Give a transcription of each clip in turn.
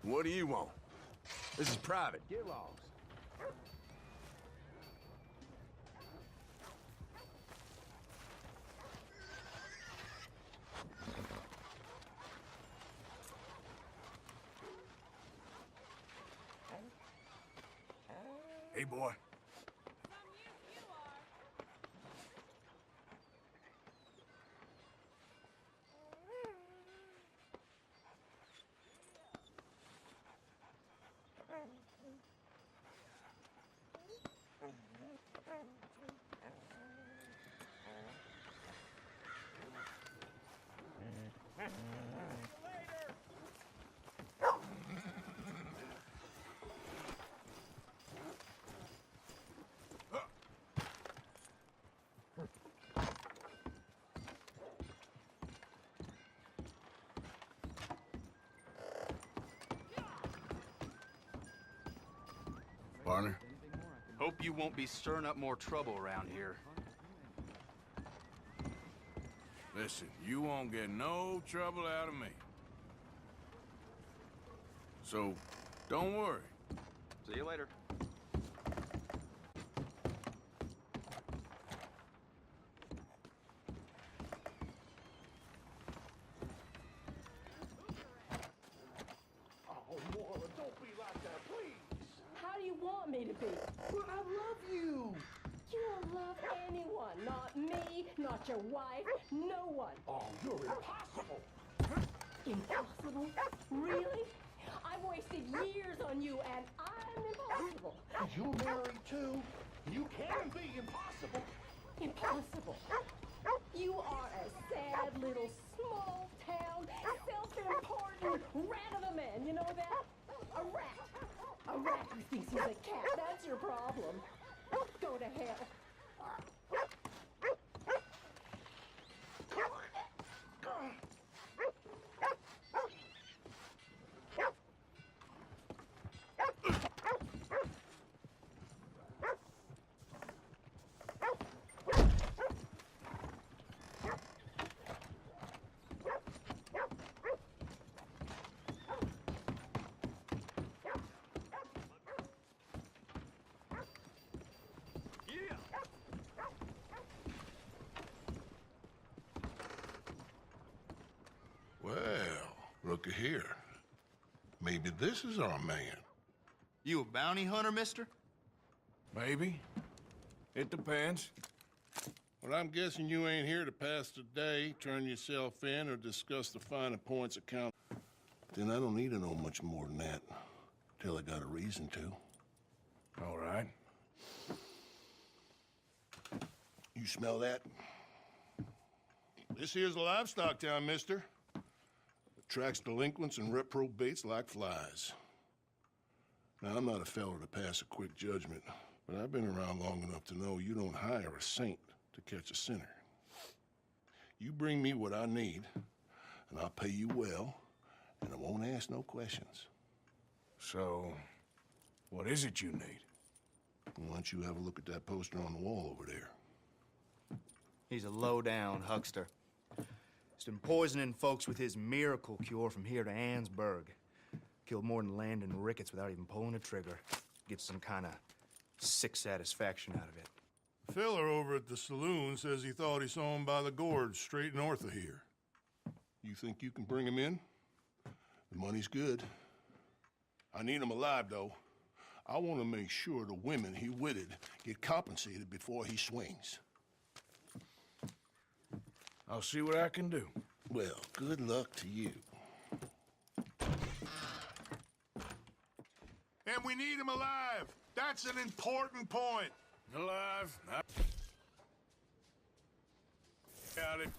What do you want? This is private. Get lost. Hey, boy. Partner? Hope you won't be stirring up more trouble around here. Listen, you won't get no trouble out of me. So, don't worry. See you later. Oh, Moira, don't be like that, please. How do you want me to be? But I love you. You don't love anyone. Not me, not your wife, no one. Oh, you're impossible. Impossible? Really? I've wasted years on you and I'm impossible. You're married too. You can be impossible. Impossible. You are a sad little small town, self-important rat of a man. You know that? A rat. A rat who thinks he's a cat. That's your problem. Go to hell. Well, looky here. Maybe this is our man. You a bounty hunter, mister? Maybe. It depends. Well, I'm guessing you ain't here to pass the day, turn yourself in, or discuss the finer points of count. Then I don't need to know much more than that, till I got a reason to. All right. You smell that? This here's a livestock town, mister. Attracts delinquents and reprobates like flies. Now, I'm not a fellow to pass a quick judgment, but I've been around long enough to know you don't hire a saint to catch a sinner. You bring me what I need, and I'll pay you well, and I won't ask no questions. So, what is it you need? Why don't you have a look at that poster on the wall over there? He's a low-down huckster. He's been poisoning folks with his miracle cure from here to Annesburg. Killed more than Landon Ricketts without even pulling a trigger. Gets some kind of sick satisfaction out of it. The fella over at the saloon says he thought he saw him by the gorge straight north of here. You think you can bring him in? The money's good. I need him alive, though. I want to make sure the women he witted get compensated before he swings. I'll see what I can do. Well, good luck to you. And we need him alive. That's an important point. Alive? Got it.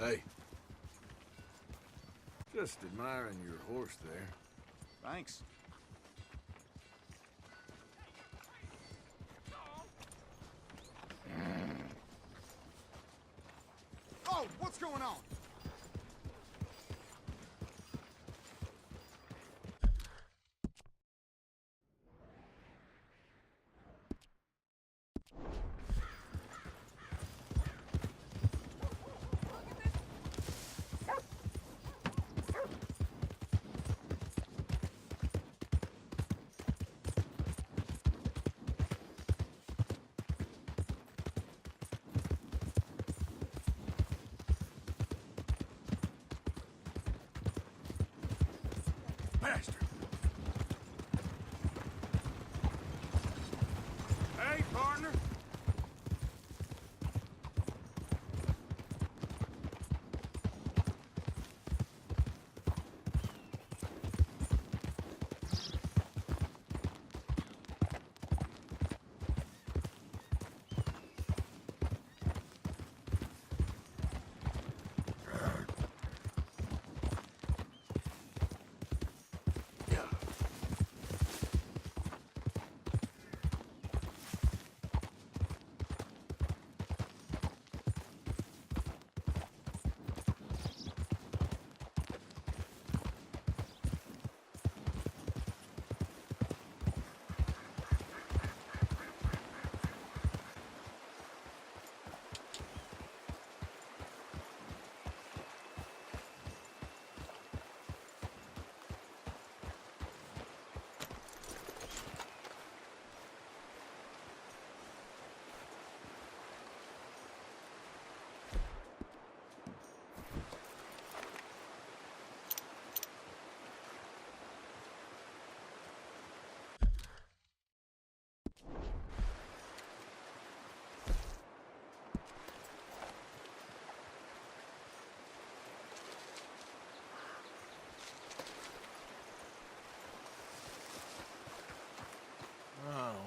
Hey. Just admiring your horse there. Thanks. Oh, what's going on? Bastard! Hey, partner!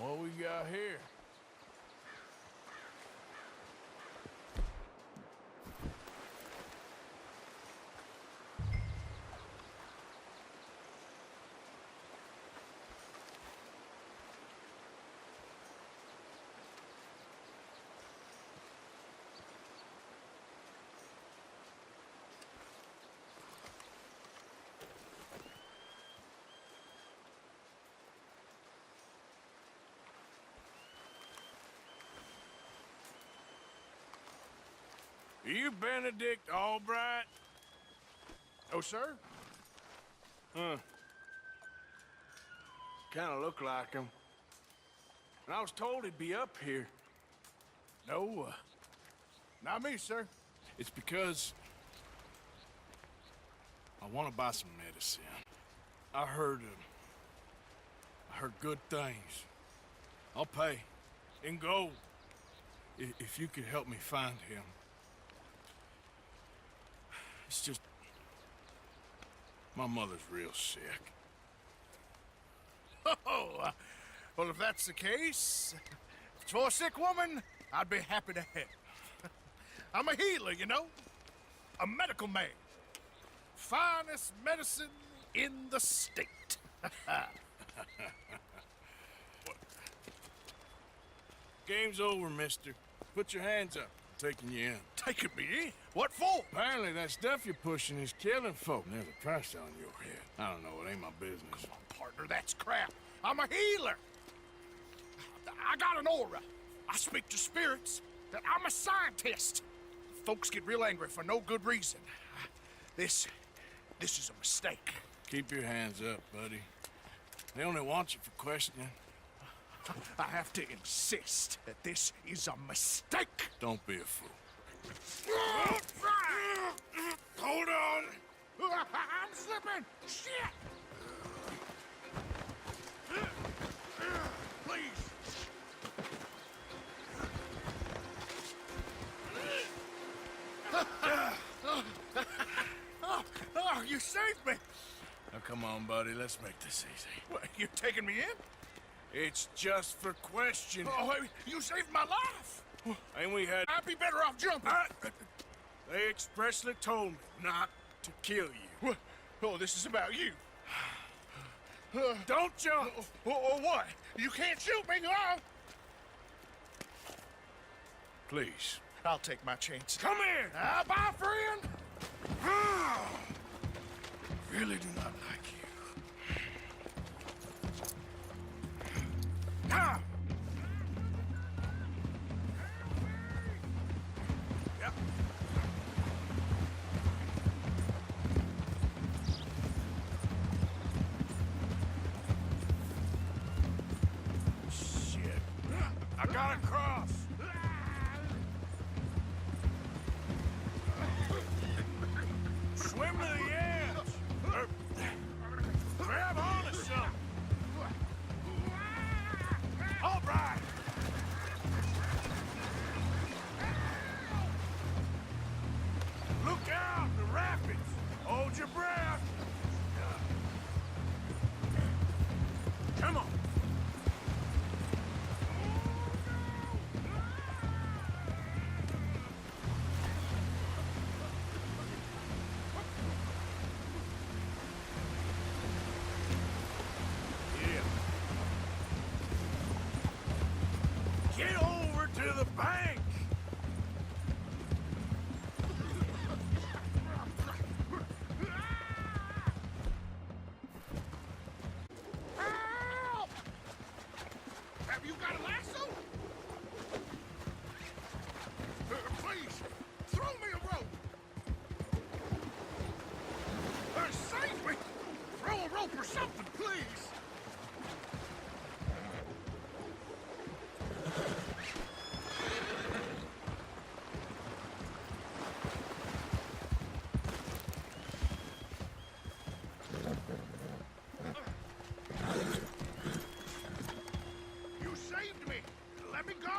What we got here? Are you Benedict Albright? Oh, sir? Huh. Kinda look like him. And I was told he'd be up here. No, not me, sir. It's because I want to buy some medicine. I heard good things. I'll pay in gold if you could help me find him. It's just my mother's real sick. Oh, well, if that's the case, if it's for a sick woman, I'd be happy to help. I'm a healer, you know? A medical man. Finest medicine in the state. Game's over, mister. Put your hands up. I'm taking you in. Taking me in? What for? Apparently that stuff you're pushing is killing folk. There's a price on your head. I don't know. It ain't my business. Come on, partner, that's crap. I'm a healer. I got an aura. I speak to spirits. I'm a scientist. Folks get real angry for no good reason. This is a mistake. Keep your hands up, buddy. They only want you for questioning. I have to insist that this is a mistake. Don't be a fool. Hold on. I'm slipping. Shit. Please. Oh, you saved me. Now, come on, buddy. Let's make this easy. What, you're taking me in? It's just for questioning. Oh, you saved my life. Ain't we had... I'd be better off jumping. They expressly told me not to kill you. What? Oh, this is about you. Don't jump! Or what? You can't shoot me, huh? Please. I'll take my chance. Come in! Bye, friend! Really do not like you. Ah! Yep. Shit. I gotta cross. Swim to the edge. Grab onto something. All right. Look out, the rapids. Hold your breath. Come on. Get over to the bank! Help! Have you got a lasso? Please, throw me a rope. Save me! Throw a rope or something, please. You saved me. Let me go.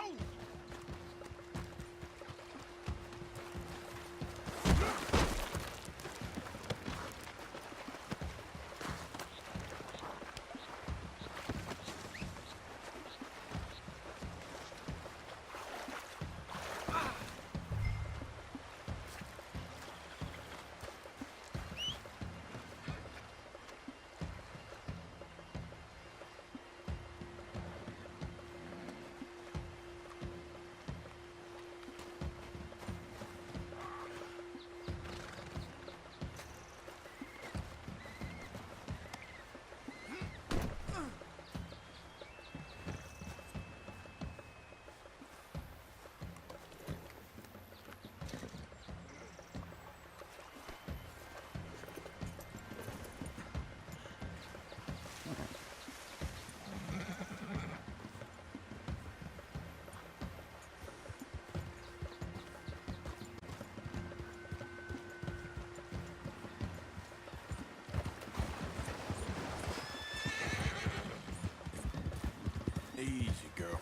Easy, girl.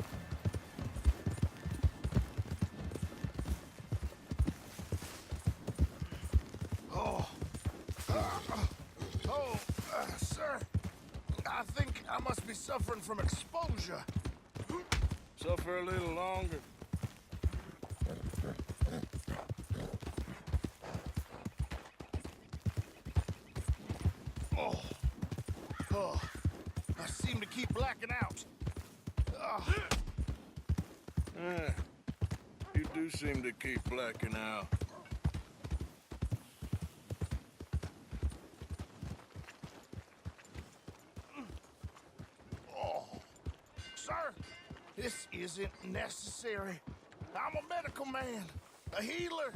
Sir, I think I must be suffering from exposure. Suffer a little longer. I seem to keep blacking out. You do seem to keep blacking out. Sir, this isn't necessary. I'm a medical man, a healer.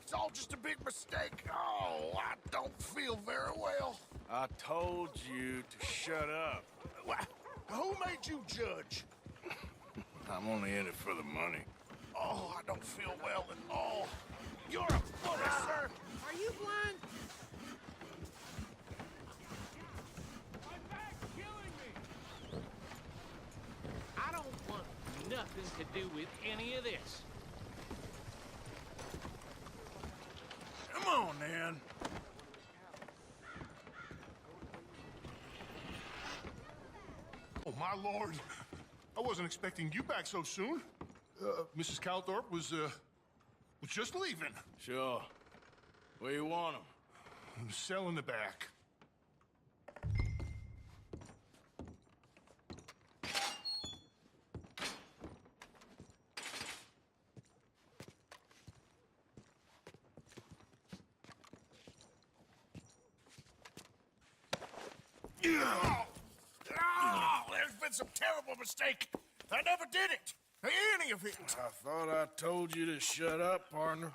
It's all just a big mistake. Oh, I don't feel very well. I told you to shut up. Who made you judge? I'm only in it for the money. Oh, I don't feel well at all. You're a bully, sir. Are you blind? I don't want nothing to do with any of this. Come on, then. Oh, my lord. I wasn't expecting you back so soon. Mrs. Calthorpe was Was just leaving. Sure. Where you want them? Cell in the back. There's been some terrible mistake. I never did it. Any of it. I thought I told you to shut up, partner.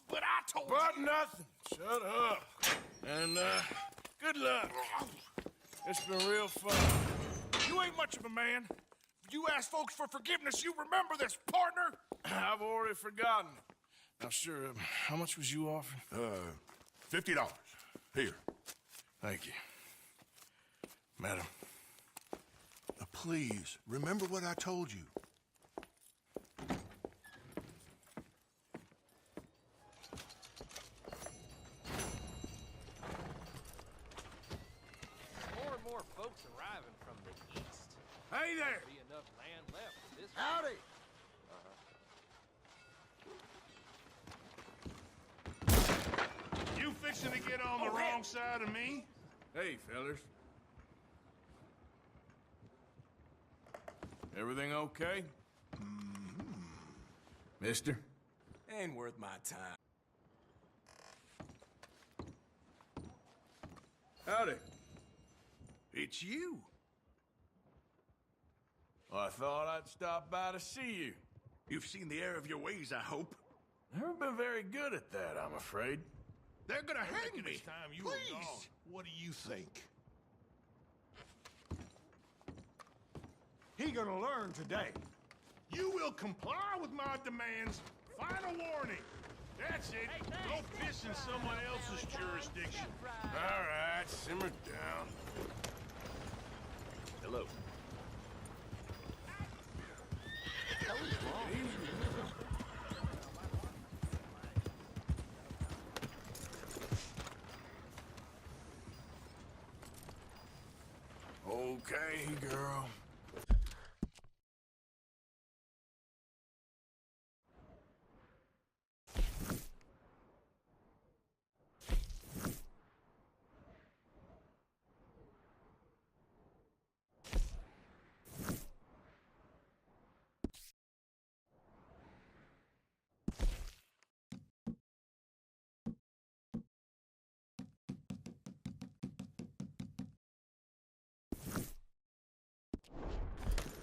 But I told But nothing. Shut up. And, good luck. It's been real fun. you ain't much of a man. You ask folks for forgiveness, you remember this, partner? I've already forgotten. Now, sure, how much was you offering? $50. Here. Thank you. Madam. Please, remember what I told you. More and more folks arriving from the east. Hey there! Be enough land left for this. Howdy. You fixing to get on the wrong side of me? Hey, fellers. Everything okay? Mister? Ain't worth my time. Howdy. It's you. Well, I thought I'd stop by to see you. You've seen the error of your ways, I hope. Never been very good at that, I'm afraid. They're gonna hang me. This time you Please. were gone. What do you think? He gonna learn today. You will comply with my demands. Final warning. That's it. Go piss in someone else's jurisdiction. All right, simmer down. Hello. Okay, girl.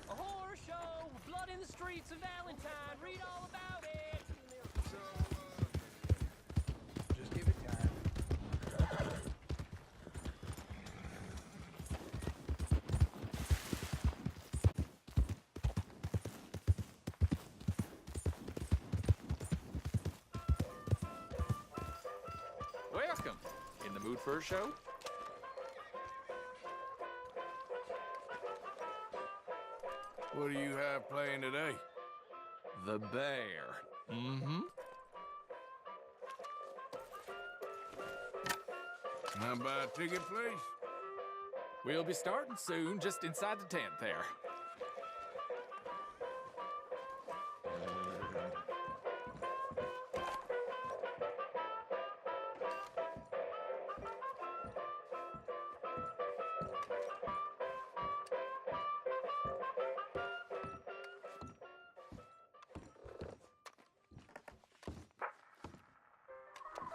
A horror show, blood in the streets of Valentine. Read all about it. Just give it time. Welcome. In the mood for a show? What do you have playing today? The Bear. Mm-hmm. Can I buy a ticket, please? We'll be starting soon, just inside the tent there.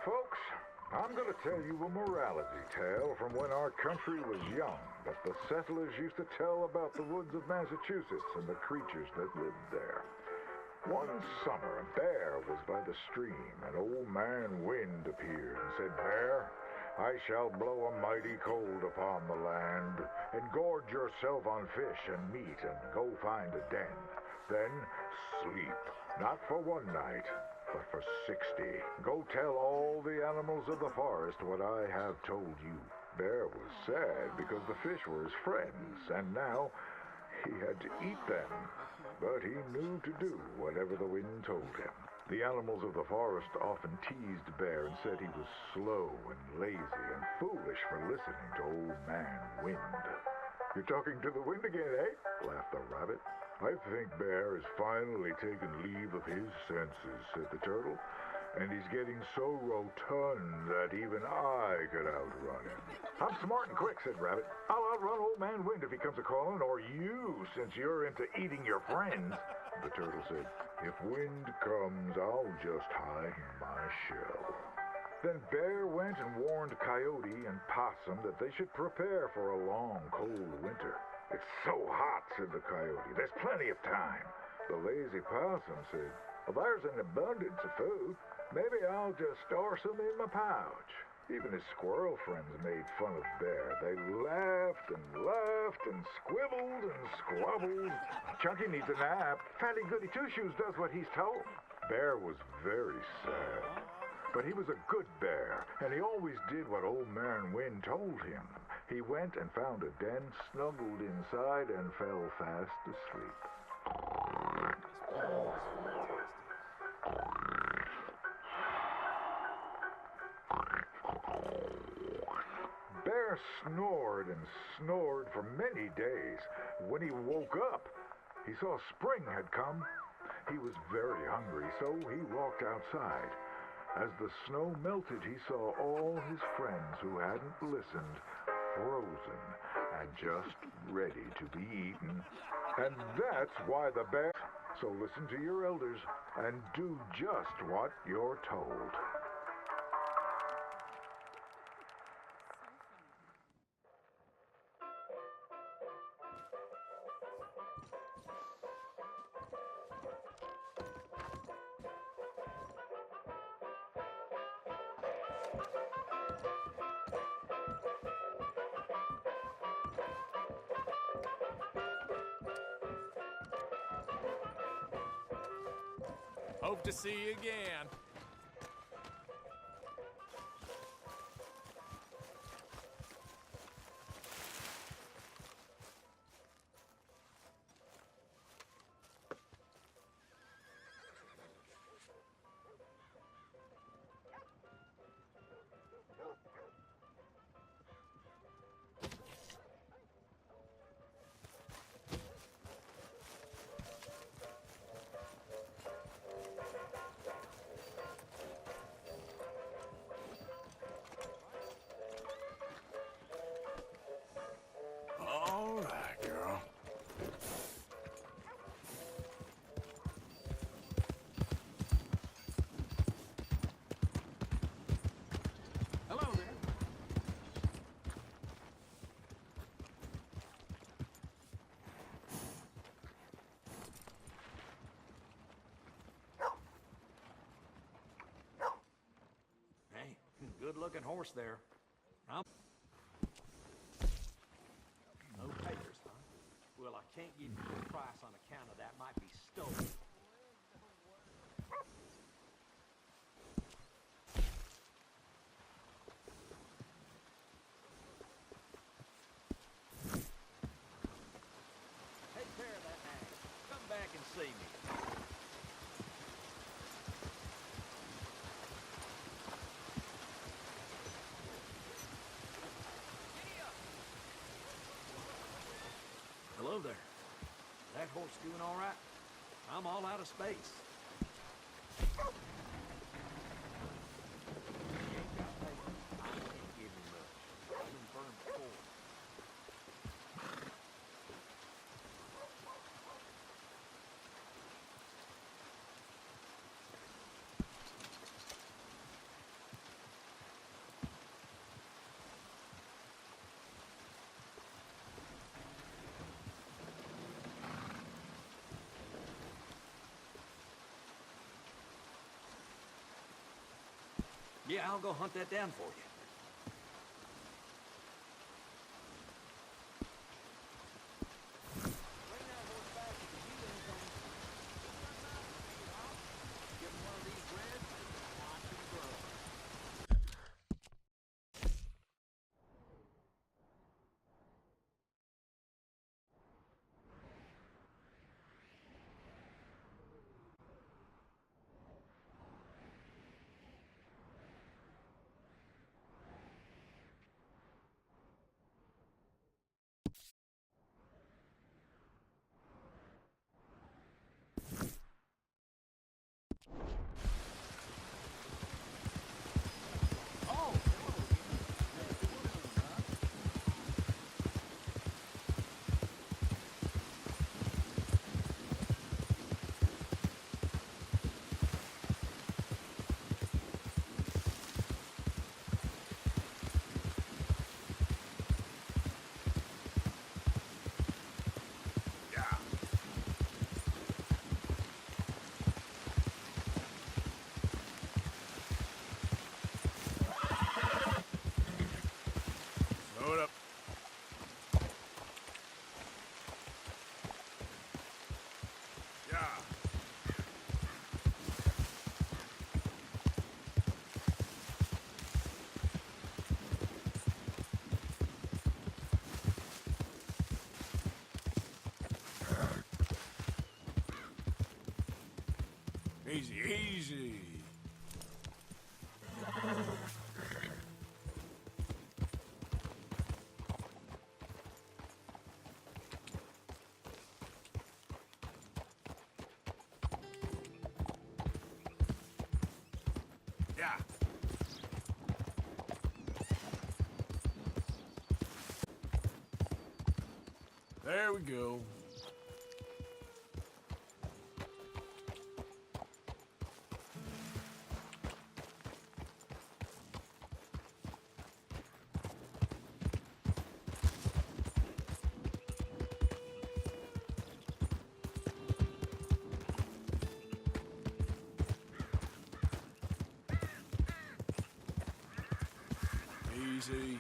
Folks, I'm going to tell you a morality tale from when our country was young that the settlers used to tell about the woods of Massachusetts and the creatures that lived there. One summer, a bear was by the stream, and old man Wind appeared and said, "Bear, I shall blow a mighty cold upon the land, and gorge yourself on fish and meat, and go find a den. Then sleep, not for one night, but for 60. Go tell all the animals of the forest what I have told you." Bear was sad because the fish were his friends, and now he had to eat them. But he knew to do whatever the wind told him. The animals of the forest often teased Bear and said he was slow and lazy and foolish for listening to old man Wind. "You're talking to the wind again, eh?" laughed the rabbit. I think Bear has finally taken leave of his senses, said the turtle. And he's getting so rotund that even I could outrun him. I'm smart and quick, said Rabbit. I'll outrun Old Man Wind if he comes a-calling, or you, since you're into eating your friends. The turtle said, if Wind comes, I'll just hide in my shell. Then Bear went and warned Coyote and Possum that they should prepare for a long, cold winter. It's so hot, said the Coyote. There's plenty of time. The lazy Possum said, well, there's an abundance of food. Maybe I'll just store some in my pouch. Even his squirrel friends made fun of Bear. They laughed and squibbled and squabbled. Chunky needs a nap. Fatty Goody Two-Shoes does what he's told. Bear was very sad. But he was a good bear, and he always did what Old Man Wind told him. He went and found a den, snuggled inside, and fell fast asleep. Bear snored and snored for many days. When he woke up, he saw spring had come. He was very hungry, so he walked outside. As the snow melted, he saw all his friends who hadn't listened frozen and just ready to be eaten. And that's why the bear... So listen to your elders and do just what you're told. Hope to see you again. All right, girl. Hello there. Hey, good-looking horse there. No papers, huh? Well, I can't give you a price on account of that. Might be stolen. Take care of that nag. Come back and see me. Hello there. That horse doing all right? I'm all out of space. He ain't got paper. I can't give him much. I've been burned before. Yeah, I'll go hunt that down for you. Easy, easy. Yeah. There we go. Easy.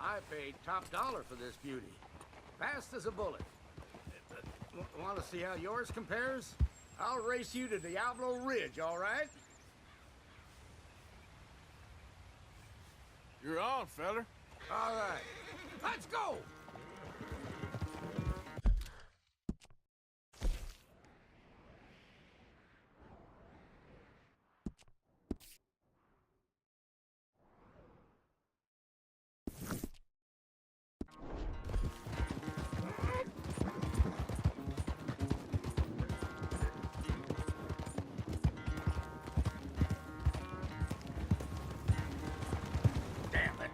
I paid top dollar for this beauty. Fast as a bullet. Want to see how yours compares? I'll race you to Diablo Ridge, all right? You're on, feller. All right. Let's go! Damn it.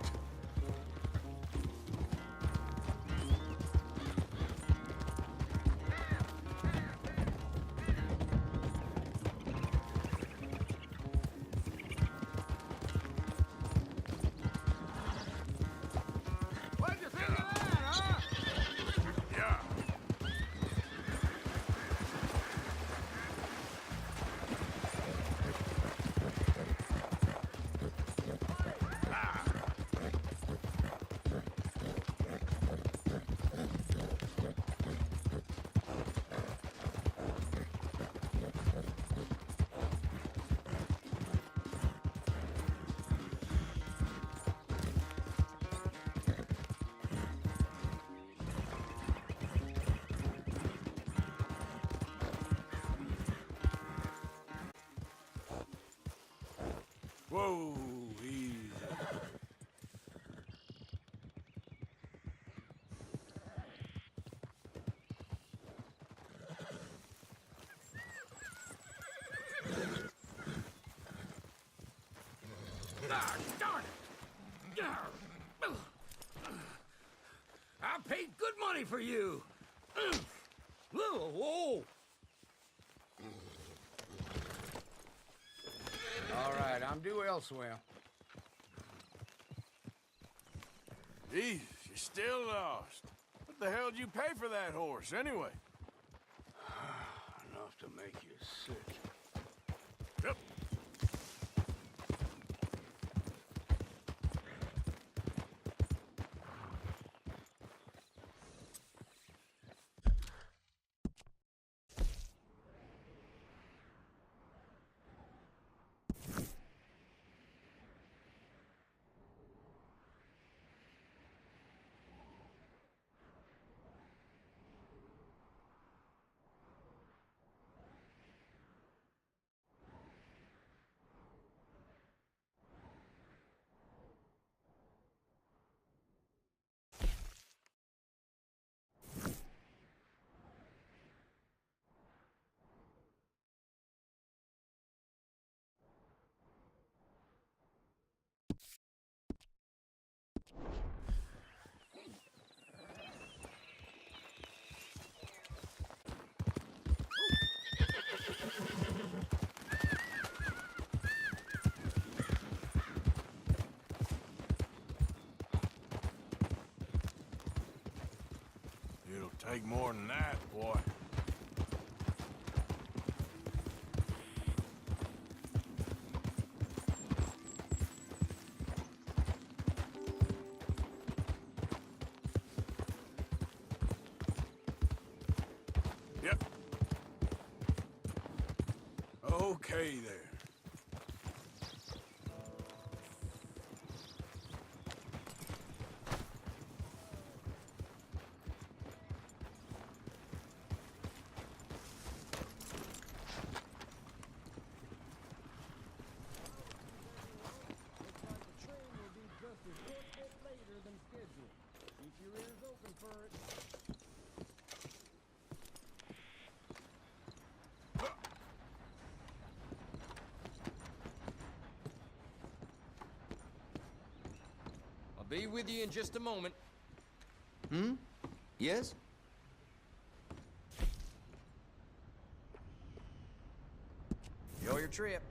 What'd you think of that, huh? Yeah. Whoa, easy. Ah, darn it! I paid good money for you. Whoa! All right, I'm due elsewhere. Easy, you're still lost. What the hell did you pay for that horse, anyway? Enough to make you sick. Yep. Take more than that, boy. Yep. Okay there. I'll be with you in just a moment. Yes? Enjoy your trip.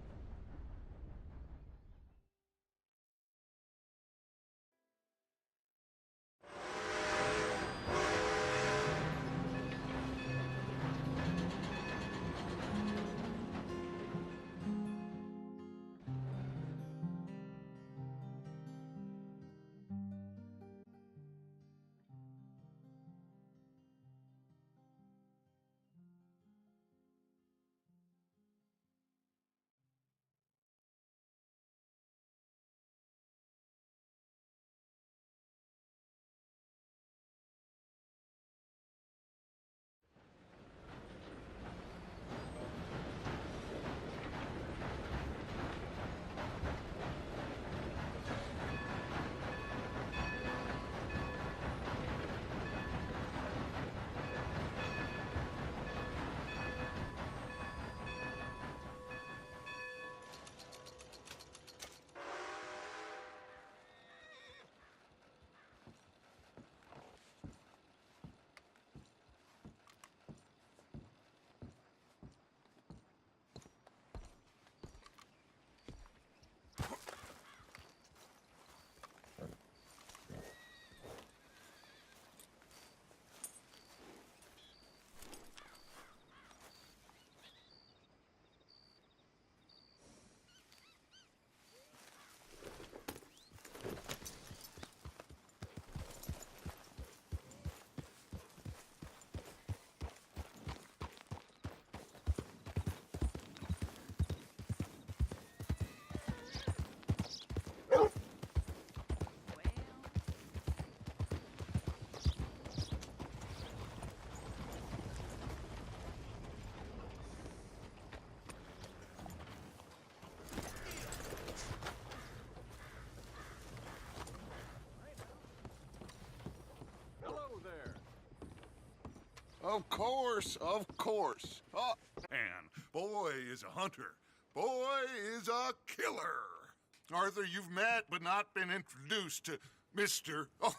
Of course, of course. Oh, and boy is a hunter. Boy is a killer. Arthur, you've met but not been introduced to Mr. Oh,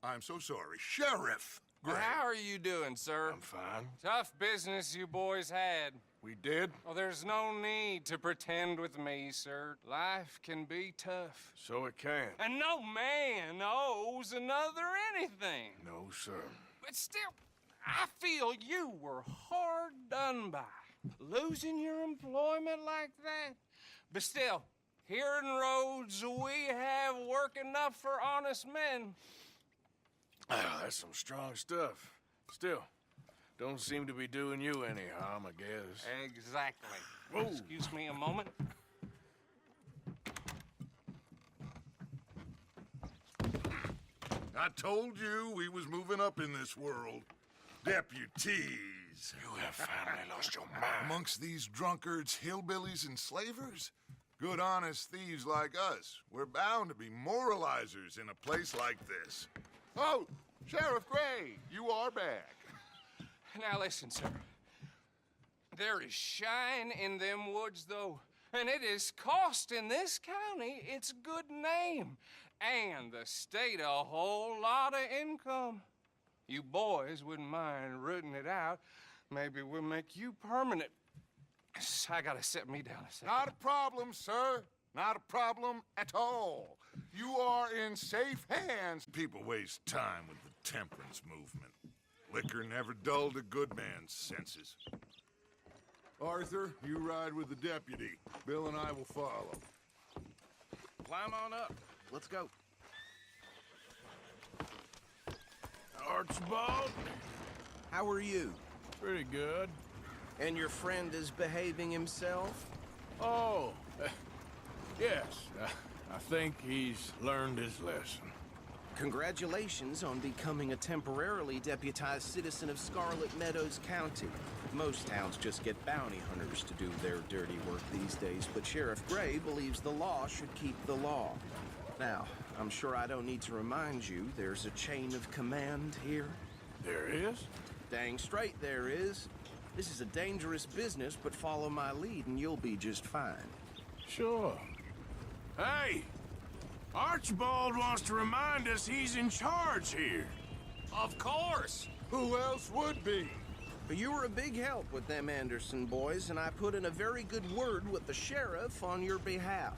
I'm so sorry, Sheriff Gray. How are you doing, sir? I'm fine. Tough business you boys had. We did? Oh, there's no need to pretend with me, sir. Life can be tough. So it can. And no man owes another anything. No, sir. But still, I feel you were hard done by. Losing your employment like that. But still, here in Rhodes, we have work enough for honest men. Ah, that's some strong stuff. Still, don't seem to be doing you any harm, I guess. Exactly. Whoa. Excuse me a moment. I told you we was moving up in this world. Deputies. You have finally lost your mind. Amongst these drunkards, hillbillies, and slavers? Good, honest thieves like us. We're bound to be moralizers in a place like this. Oh, Sheriff Gray, you are back. Now listen, sir. There is shine in them woods, though, and it is costing this county its good name and the state a whole lot of income. You boys wouldn't mind rooting it out. Maybe we'll make you permanent. I gotta sit me down a second. Not a problem, sir. Not a problem at all. You are in safe hands. People waste time with the temperance movement. Liquor never dulled a good man's senses. Arthur, you ride with the deputy. Bill and I will follow. Climb on up. Let's go. Archibald? How are you? Pretty good. And your friend is behaving himself? Oh, yes. I think he's learned his lesson. Congratulations on becoming a temporarily deputized citizen of Scarlet Meadows County. Most towns just get bounty hunters to do their dirty work these days, but Sheriff Gray believes the law should keep the law. Now, I'm sure I don't need to remind you there's a chain of command here. There is? Dang straight there is. This is a dangerous business, but follow my lead and you'll be just fine. Sure. Hey! Archibald wants to remind us he's in charge here. Of course! Who else would be? But you were a big help with them Anderson boys, and I put in a very good word with the sheriff on your behalf.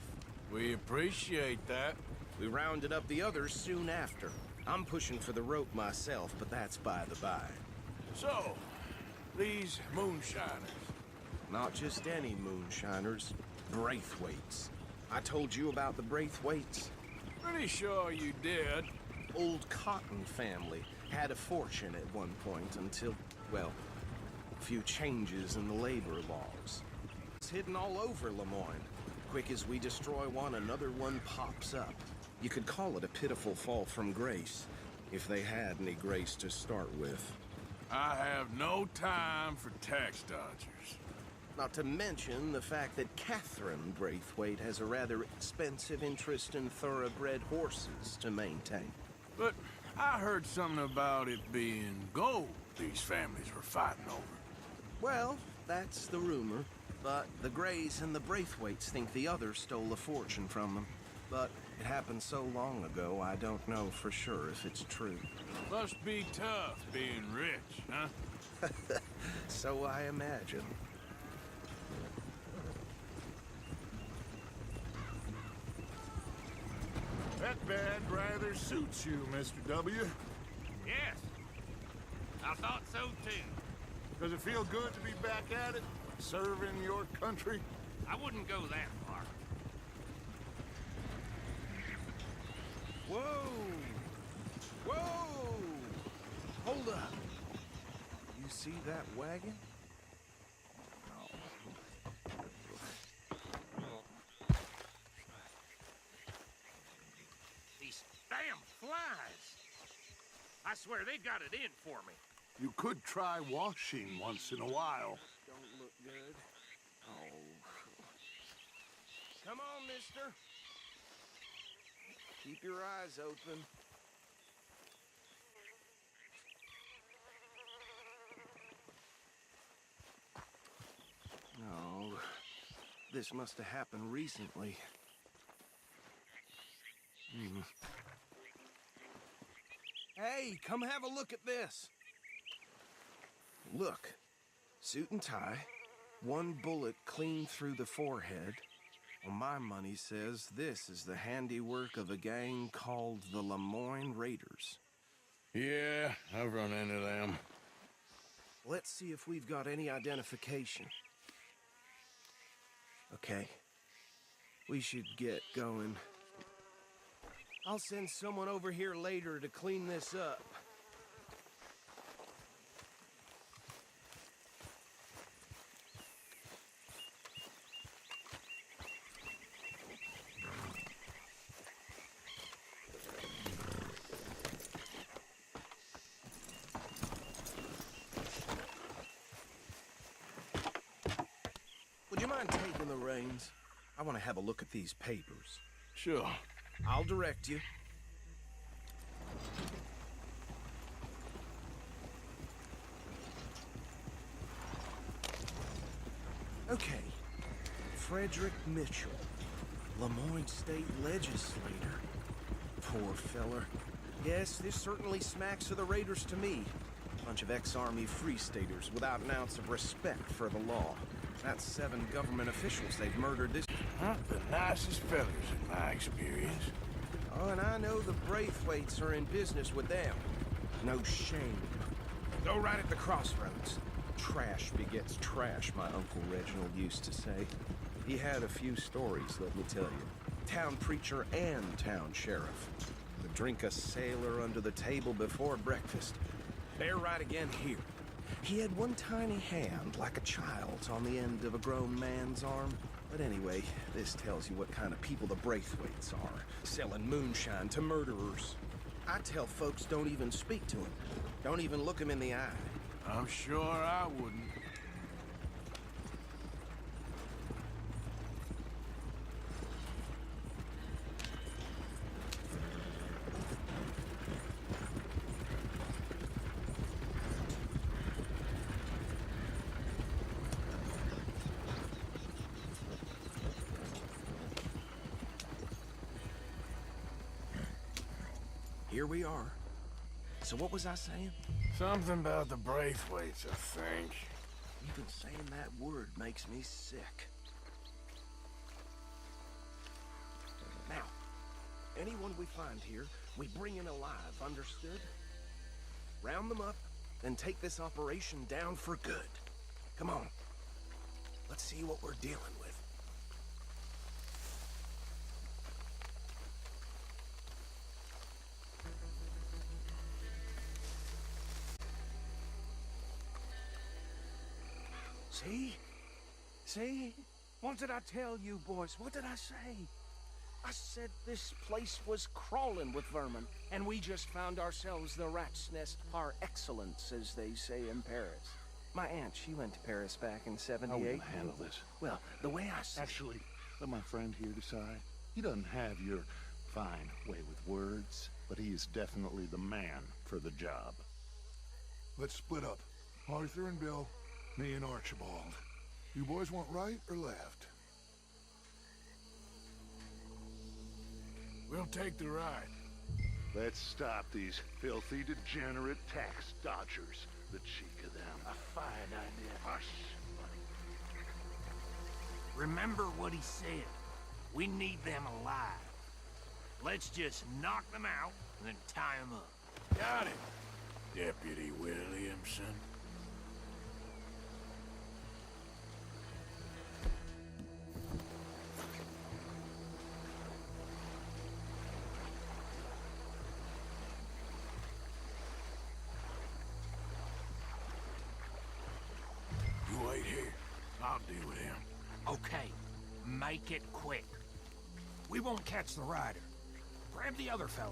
We appreciate that. We rounded up the others soon after. I'm pushing for the rope myself, but that's by the by. So, these moonshiners. Not just any moonshiners, Braithwaites. I told you about the Braithwaites. Pretty sure you did. Old Cotton family had a fortune at one point until, well, a few changes in the labor laws. It's hidden all over Lemoyne. Quick as we destroy one, another one pops up. You could call it a pitiful fall from grace, if they had any grace to start with. I have no time for tax dodgers. Not to mention the fact that Catherine Braithwaite has a rather expensive interest in thoroughbred horses to maintain. But I heard something about it being gold these families were fighting over. Well, that's the rumor. But the Grays and the Braithwaites think the others stole a fortune from them. But it happened so long ago, I don't know for sure if it's true. Must be tough being rich, huh? So I imagine. That bad rather suits you, Mr. W. Yes. I thought so too. Does it feel good to be back at it? Serving your country? I wouldn't go that far. Whoa! Whoa! Hold up. You see that wagon? These damn flies. I swear they got it in for me. You could try washing once in a while. Don't look good. Oh. Come on, mister. Keep your eyes open. Oh, this must have happened recently. Hey, come have a look at this. Look, suit and tie, one bullet clean through the forehead. Well, my money says this is the handiwork of a gang called the Lemoyne Raiders. Yeah, I've run into them. Let's see if we've got any identification. Okay. We should get going. I'll send someone over here later to clean this up. Would you mind taking the reins? I want to have a look at these papers. Sure. I'll direct you. Okay. Frederick Mitchell, Lemoyne State Legislator. Poor feller. Yes, this certainly smacks of the Raiders to me. Bunch of ex-Army Free Staters without an ounce of respect for the law. That's 7 government officials they've murdered this... Not the nicest fellas in my experience. Oh, and I know the Braithwaites are in business with them. No shame. Go right at the crossroads. Trash begets trash, my Uncle Reginald used to say. He had a few stories, let me tell you. Town preacher and town sheriff. Would drink a sailor under the table before breakfast. Bear right again here. He had one tiny hand, like a child's, on the end of a grown man's arm. But anyway, this tells you what kind of people the Braithwaites are, selling moonshine to murderers. I tell folks don't even speak to him. Don't even look him in the eye. I'm sure I wouldn't. Here we are. So what was I saying? Something about the Braithwaites, I think. Even saying that word makes me sick. Now, anyone we find here, we bring in alive, understood? Round them up, and take this operation down for good. Come on. Let's see what we're dealing with. See? See? What did I tell you, boys? What did I say? I said this place was crawling with vermin, and we just found ourselves the rat's nest par excellence, as they say in Paris. My aunt, she went to Paris back in '78. How are we gonna handle this? Well, the way I see Actually, let my friend here decide. He doesn't have your fine way with words, but he is definitely the man for the job. Let's split up. Arthur and Bill, me and Archibald. You boys want right or left? We'll take the ride. Let's stop these filthy, degenerate tax dodgers. The cheek of them. A fine idea. Hush. Remember what he said. We need them alive. Let's just knock them out and then tie them up. Got it, Deputy Williamson. You wait here. I'll deal with him. Okay, make it quick. We won't catch the rider. Grab the other fella.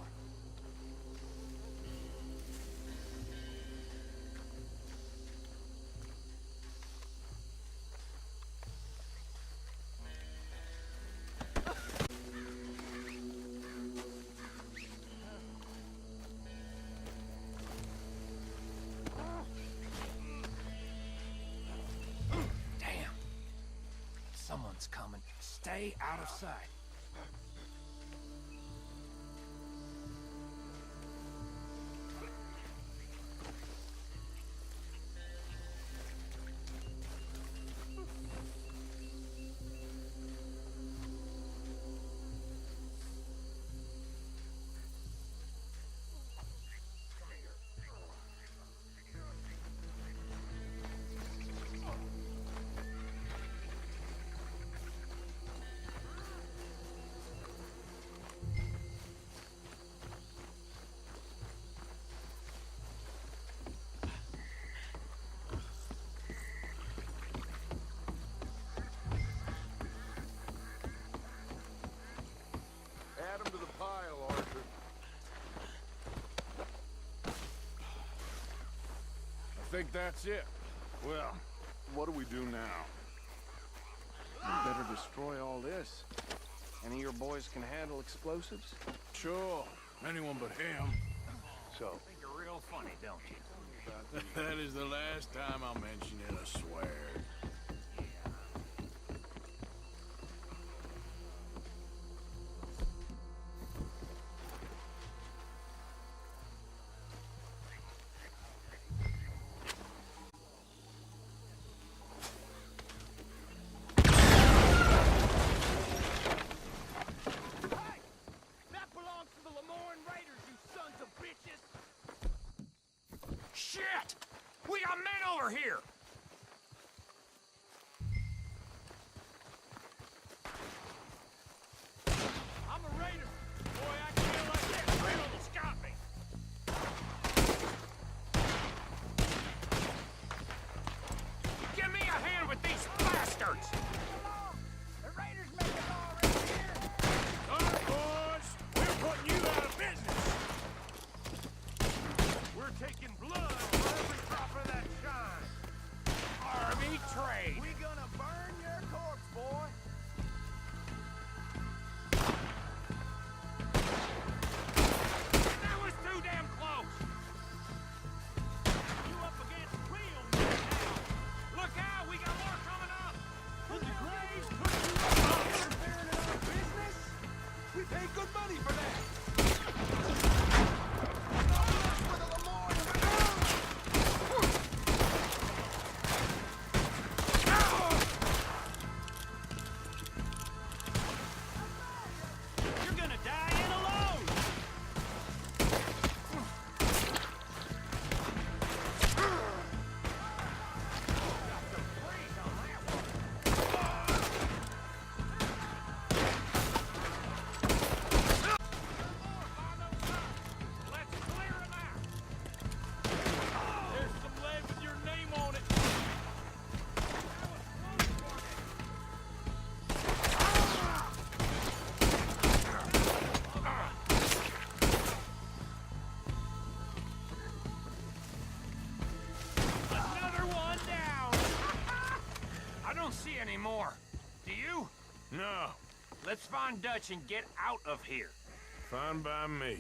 Damn. Someone's coming. Stay out of sight. Add them to the pile, Arthur. I think that's it. Well, what do we do now? We better destroy all this. Any of your boys can handle explosives? Sure. Anyone but him. So, Think you're real funny, don't you? That is the last time I'll mention it, I swear. That belongs to the Lemoyne Raiders, you sons of bitches! Shit! We got men over here! I'm a raider. Boy, I can feel like that trail almost got me. Give me a hand with these bastards! The raiders make it all right here. All right, boys. We're putting you out of business. We're taking blood for every drop of that shine. Army trade. We gonna burn your corpse, boy. That was too damn close. You up against real men now. Look out, we got more coming up. Did the Graves put you up interfering in our business? We paid good money for that. You're gonna die in alone. Let's clear him out. There's some lead with your name on it. Another one down. I don't see any more. Do you? No, Let's find Dutch and get out of here. fine by me.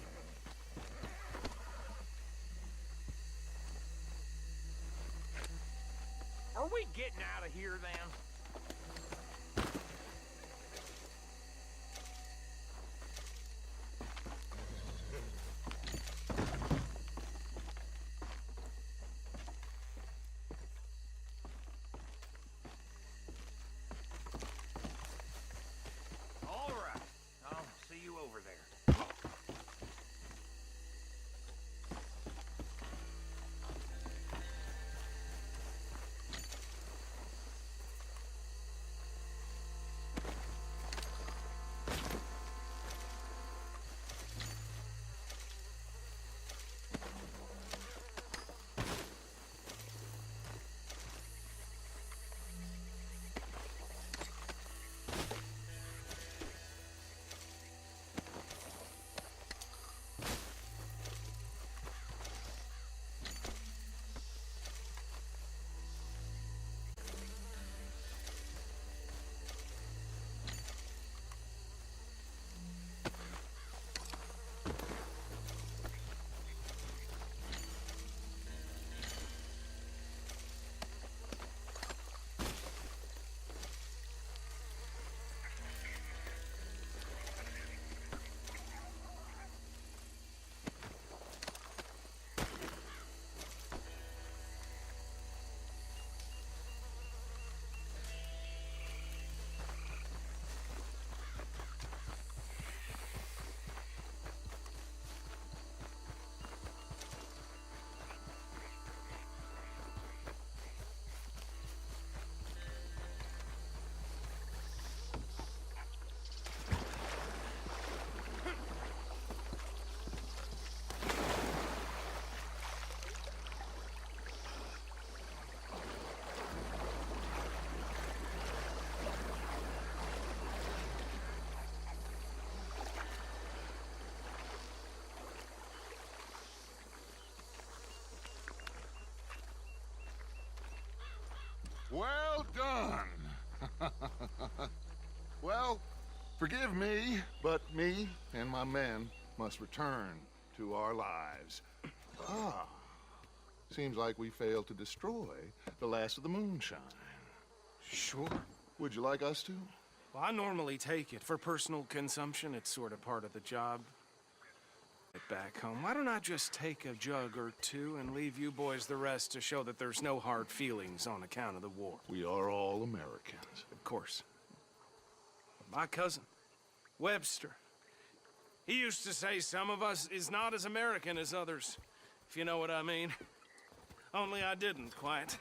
Are we getting out of here then? All right. I'll see you over there. Well done. Well, forgive me, but me and my men must return to our lives. Ah, seems like we failed to destroy the last of the moonshine. Sure. Would you like us to? Well, I normally take it for personal consumption. It's sort of part of the job. Back home, why don't I just take a jug or two and leave you boys the rest to show that there's no hard feelings on account of the war? We are all Americans. Of course. My cousin, Webster, he used to say some of us is not as American as others, if you know what I mean. Only I didn't quite.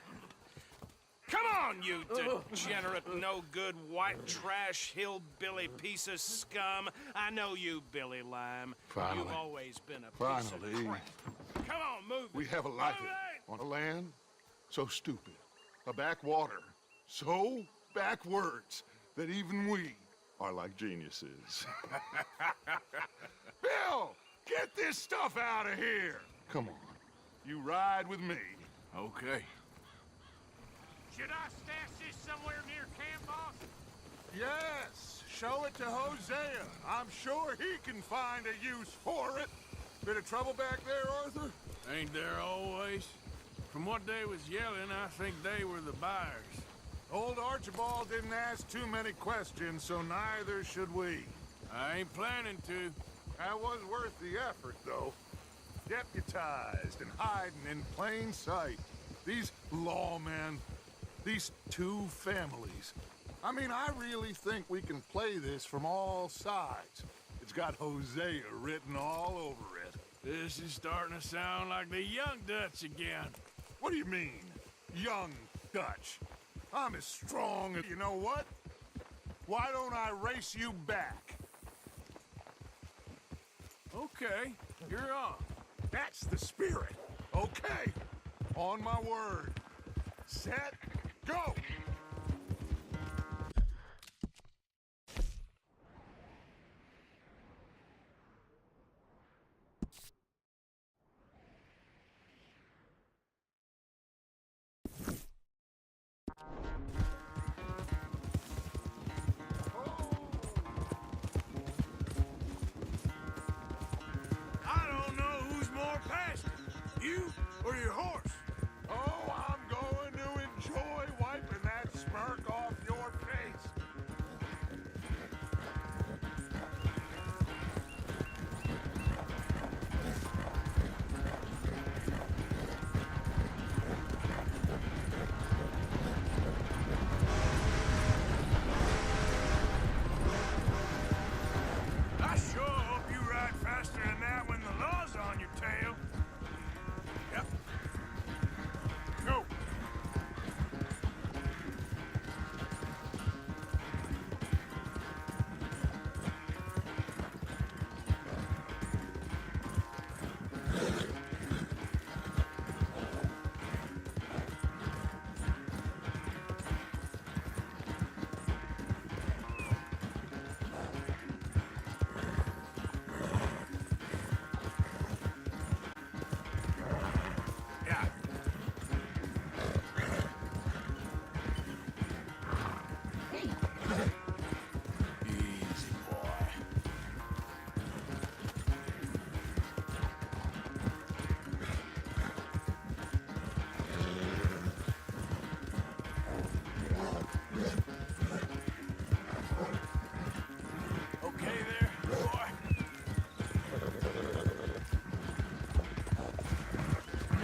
Come on, you degenerate, no-good, white trash, hillbilly piece of scum. I know you, Billy Lime. Finally. You've always been a piece of Finally. crap. Come on, move We it. have a life Move it! on a land so stupid, a backwater so backwards that even we are like geniuses. Bill, get this stuff out of here. Come on, you ride with me. Okay. Should I stash this somewhere near camp, boss? Yes, show it to Hosea. I'm sure he can find a use for it. Bit of trouble back there, Arthur? Ain't there always? From what they was yelling, I think they were the buyers. Old Archibald didn't ask too many questions, so neither should we. I ain't planning to. That was worth the effort, though. Deputized and hiding in plain sight. These lawmen, these two families. I mean, I really think we can play this from all sides. It's got Hosea written all over it. This is starting to sound like the Young Dutch again. What do you mean, young Dutch? I'm as strong as... You know what? Why don't I race you back? Okay, you're on. That's the spirit. Okay, on my word. Set, go! I don't know who's more passionate, you or your horse. Oh, I'm going to enjoy wiping that smirk off your face. I sure hope you ride faster than that when the law's on your tail. Yep. Go. Yeah. Easy, boy. Okay there, boy.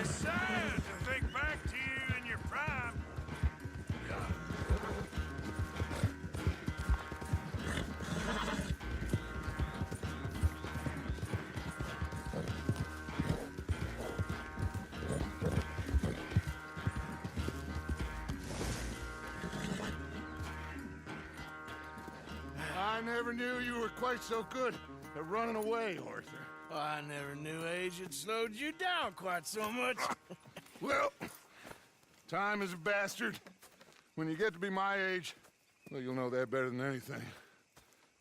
It's sad to think back to you in your prime. I never knew you were quite so good at running away, Arthur. I never knew age had slowed you down quite so much. Well, time is a bastard. When you get to be my age, well, you'll know that better than anything.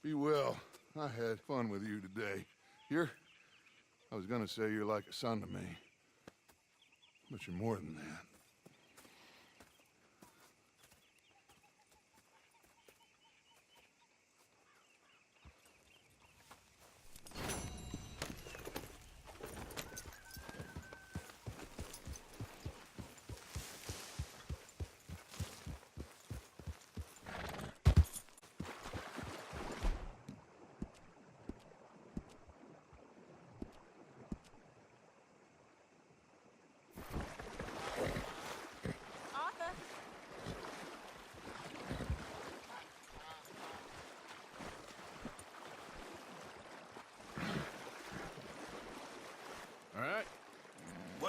Be well. I had fun with you today. I was gonna say you're like a son to me, but you're more than that.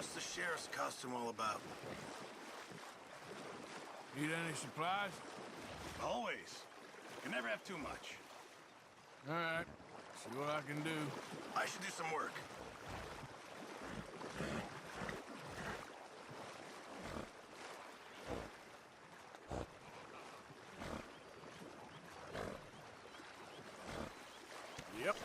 What's the sheriff's costume all about? Need any supplies? Always. You never have too much. All right. See what I can do. I should do some work. Yep.